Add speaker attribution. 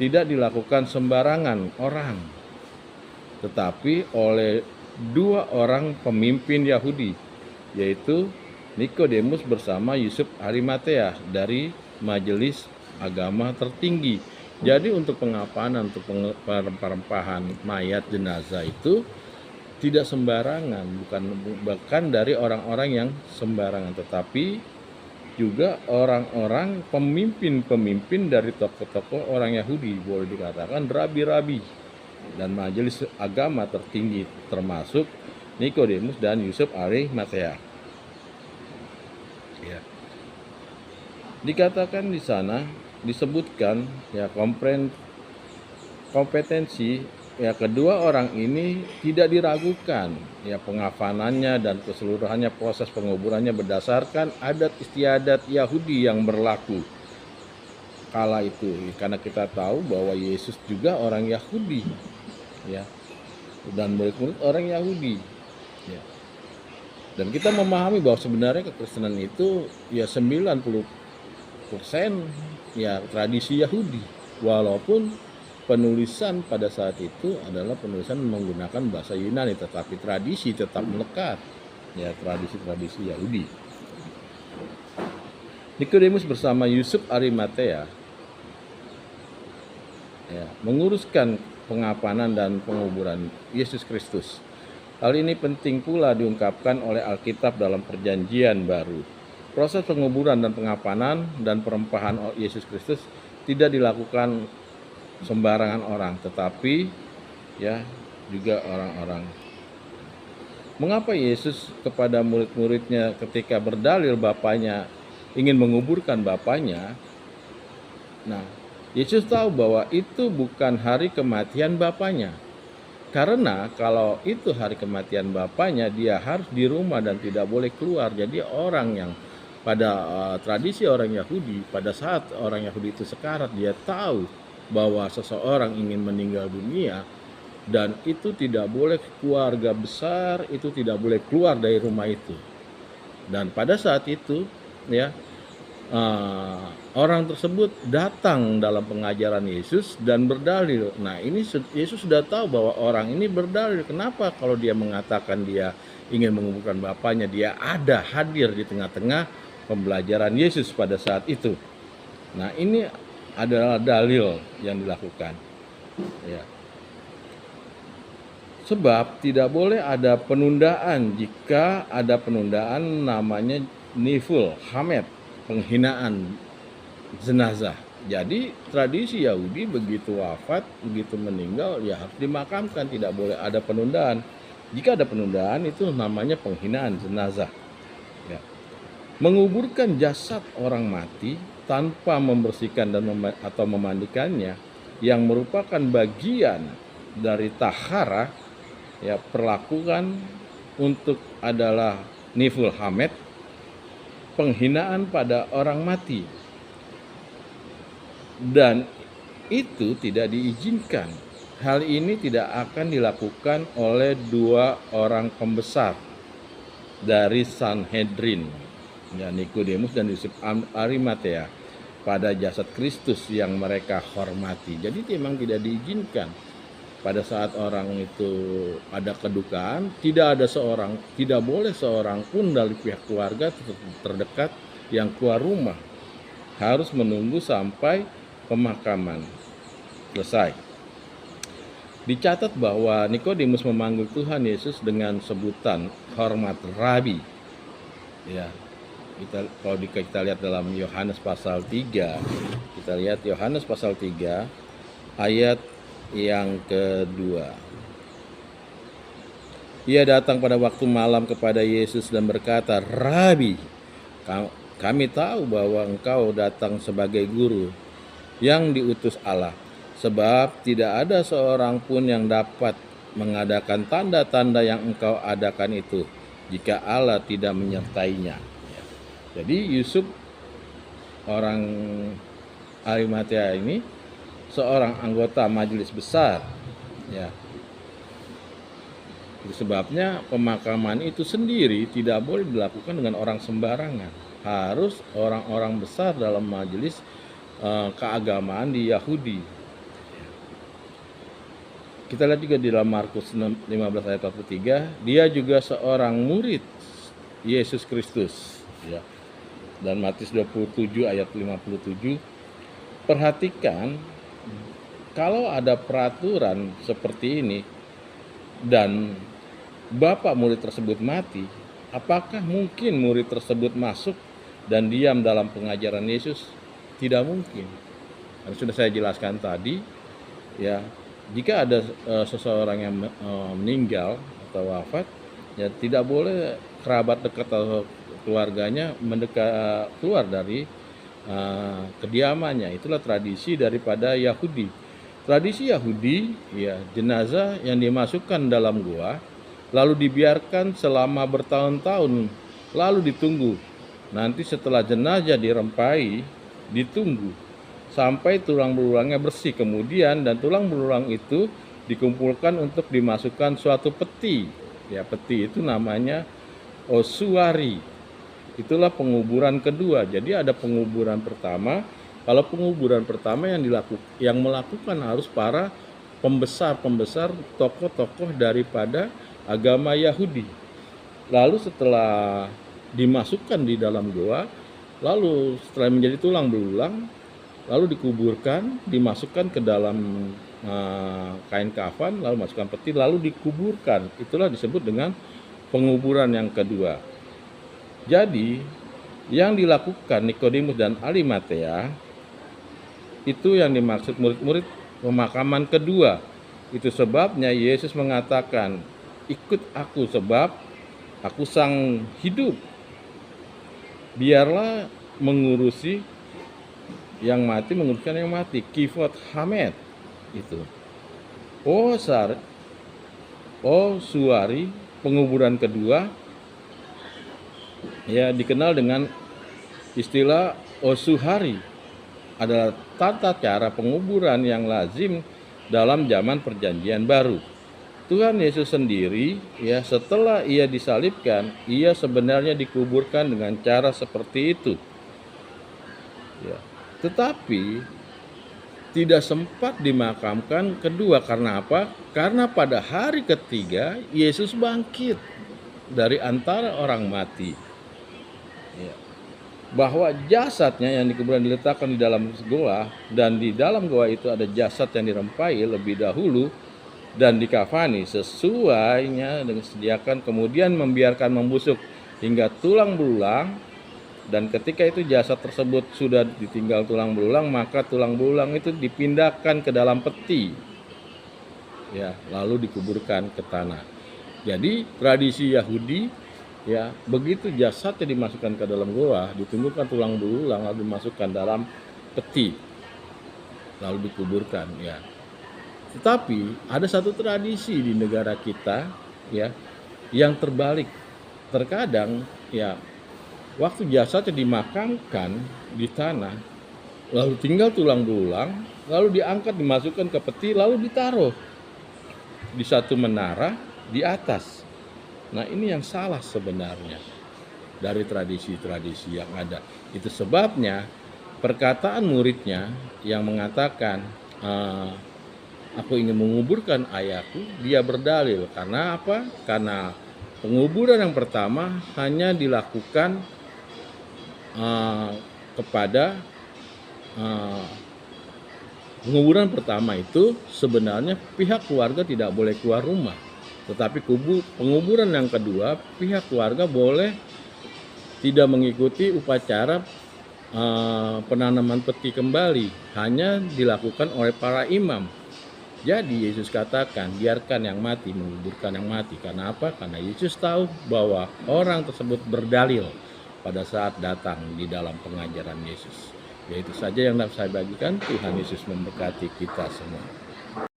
Speaker 1: tidak dilakukan sembarangan orang, tetapi oleh dua orang pemimpin Yahudi, yaitu Nikodemus bersama Yusuf Arimatea dari majelis agama tertinggi. Jadi untuk pengapanan, untuk perempahan mayat jenazah itu tidak sembarangan, bukan dari orang-orang yang sembarangan, tetapi juga orang-orang pemimpin-pemimpin dari tokoh-tokoh orang Yahudi, boleh dikatakan rabi-rabi dan majelis agama tertinggi, termasuk Nikodemus dan Yusuf Arimatea. Ya. Dikatakan di sana, disebutkan ya kompetensi ya kedua orang ini tidak diragukan, ya pengafanannya dan keseluruhannya proses penguburannya berdasarkan adat istiadat Yahudi yang berlaku kala itu, karena kita tahu bahwa Yesus juga orang Yahudi, ya, dan murid-murid orang Yahudi, ya. Dan kita memahami bahwa sebenarnya kekristenan itu ya 90% ya tradisi Yahudi, walaupun penulisan pada saat itu adalah penulisan menggunakan bahasa Yunani, tetapi tradisi tetap melekat, ya, tradisi-tradisi Yahudi. Nikodemus bersama Yusuf Arimatea ya, menguruskan pengapanan dan penguburan Yesus Kristus. Hal ini penting pula diungkapkan oleh Alkitab dalam Perjanjian Baru. Proses penguburan dan pengapanan dan perempahan Yesus Kristus tidak dilakukan sembarangan orang, tetapi ya juga orang-orang. Mengapa Yesus kepada murid-muridnya ketika berdalil Bapaknya ingin menguburkan Bapaknya? Nah, Yesus tahu bahwa itu bukan hari kematian Bapaknya. Karena kalau itu hari kematian Bapaknya, dia harus di rumah dan tidak boleh keluar. Jadi orang yang pada tradisi orang Yahudi, pada saat orang Yahudi itu sekarat, dia tahu bahwa seseorang ingin meninggal dunia dan itu tidak boleh keluarga besar, itu tidak boleh keluar dari rumah itu. Dan pada saat itu ya orang tersebut datang dalam pengajaran Yesus dan berdalil. Nah, ini Yesus sudah tahu bahwa orang ini berdalil. Kenapa kalau dia mengatakan dia ingin menguburkan Bapaknya, dia ada hadir di tengah-tengah pembelajaran Yesus pada saat itu. Nah, ini adalah dalil yang dilakukan, ya. Sebab tidak boleh ada penundaan. Jika ada penundaan namanya niful hamet, penghinaan jenazah. Jadi tradisi Yahudi begitu wafat, begitu meninggal, ya harus dimakamkan, tidak boleh ada penundaan. Jika ada penundaan itu namanya penghinaan jenazah, ya. Menguburkan jasad orang mati tanpa membersihkan dan atau memandikannya, yang merupakan bagian dari tahara, ya, perlakukan untuk adalah niful hamet, penghinaan pada orang mati, dan itu tidak diizinkan. Hal ini tidak akan dilakukan oleh dua orang pembesar dari Sanhedrin, ya, Nikodemus dan Yusuf Arimatea, pada jasad Kristus yang mereka hormati. Jadi memang tidak diizinkan. Pada saat orang itu ada kedukaan, tidak boleh seorang pun dari pihak keluarga terdekat yang keluar rumah. Harus menunggu sampai pemakaman selesai. Dicatat bahwa Nikodemus memanggil Tuhan Yesus dengan sebutan hormat Rabi. Ya, kita lihat dalam Yohanes pasal 3. Kita lihat Yohanes pasal 3 ayat yang kedua. Ia datang pada waktu malam kepada Yesus dan berkata, "Rabi, kami tahu bahwa engkau datang sebagai guru yang diutus Allah, sebab tidak ada seorang pun yang dapat mengadakan tanda-tanda yang engkau adakan itu jika Allah tidak menyertainya." Jadi Yusuf orang Arimatea ini seorang anggota majelis besar, ya. Sebabnya pemakaman itu sendiri tidak boleh dilakukan dengan orang sembarangan. Harus orang-orang besar dalam majelis keagamaan di Yahudi. Kita lihat juga di dalam Markus 15 ayat 43, dia juga seorang murid Yesus Kristus, ya. Dan Matius 27 ayat 57, perhatikan kalau ada peraturan seperti ini dan bapak murid tersebut mati, apakah mungkin murid tersebut masuk dan diam dalam pengajaran Yesus? Tidak mungkin. Dan sudah saya jelaskan tadi, ya, jika ada seseorang yang meninggal atau wafat, ya tidak boleh kerabat dekat atau keluarganya mendekat keluar dari kediamannya. Itulah tradisi daripada Yahudi. Tradisi Yahudi, ya, jenazah yang dimasukkan dalam gua lalu dibiarkan selama bertahun-tahun, lalu ditunggu. Nanti setelah jenazah dirempai, ditunggu sampai tulang belulangnya bersih. Kemudian dan tulang belulang itu dikumpulkan untuk dimasukkan suatu peti. Ya, peti itu namanya osuari. Itulah penguburan kedua. Jadi ada penguburan pertama. Kalau penguburan pertama yang melakukan harus para pembesar tokoh-tokoh daripada agama Yahudi. Lalu setelah dimasukkan di dalam goa, lalu setelah menjadi tulang belulang, lalu dikuburkan, dimasukkan ke dalam kain kafan, lalu masukkan peti, lalu dikuburkan. Itulah disebut dengan penguburan yang kedua. Jadi yang dilakukan Nikodemus dan Arimatea itu yang dimaksud murid-murid pemakaman kedua. Itu sebabnya Yesus mengatakan, ikut aku sebab aku sang hidup. Biarlah mengurusi yang mati, menguruskan yang mati. Kifot Hamed itu. Suari, penguburan kedua, ya, dikenal dengan istilah Osuhari, adalah tata cara penguburan yang lazim dalam zaman perjanjian baru. Tuhan Yesus sendiri, ya, setelah ia disalibkan, ia sebenarnya dikuburkan dengan cara seperti itu. Ya. Tetapi tidak sempat dimakamkan kedua. Karena apa? Karena pada hari ketiga Yesus bangkit dari antara orang mati. Ya. Bahwa jasadnya yang dikuburkan diletakkan di dalam goa, dan di dalam goa itu ada jasad yang dirempai lebih dahulu dan dikafani sesuainya dengan sediakan, kemudian membiarkan membusuk hingga tulang belulang. Dan ketika itu jasad tersebut sudah ditinggal tulang belulang, maka tulang belulang itu dipindahkan ke dalam peti, ya, lalu dikuburkan ke tanah. Jadi tradisi Yahudi, ya, begitu jasadnya dimasukkan ke dalam goa, ditunggukan tulang belulang, lalu dimasukkan dalam peti, lalu dikuburkan, ya. Tetapi ada satu tradisi di negara kita, ya, yang terbalik. Terkadang, ya, waktu jasadnya dimakamkan di tanah, lalu tinggal tulang belulang, lalu diangkat, dimasukkan ke peti, lalu ditaruh di satu menara di atas. Nah, ini yang salah sebenarnya dari tradisi-tradisi yang ada. Itu sebabnya perkataan muridnya yang mengatakan, aku ingin menguburkan ayahku, dia berdalil. Karena apa? Karena penguburan yang pertama hanya dilakukan kepada penguburan pertama itu sebenarnya pihak keluarga tidak boleh keluar rumah. Tetapi penguburan yang kedua, pihak keluarga boleh tidak mengikuti upacara penanaman peti kembali, hanya dilakukan oleh para imam. Jadi Yesus katakan, biarkan yang mati menguburkan yang mati. Karena apa? Karena Yesus tahu bahwa orang tersebut berdalil pada saat datang di dalam pengajaran Yesus. Yaitu saja yang dapat saya bagikan. Tuhan Yesus memberkati kita semua.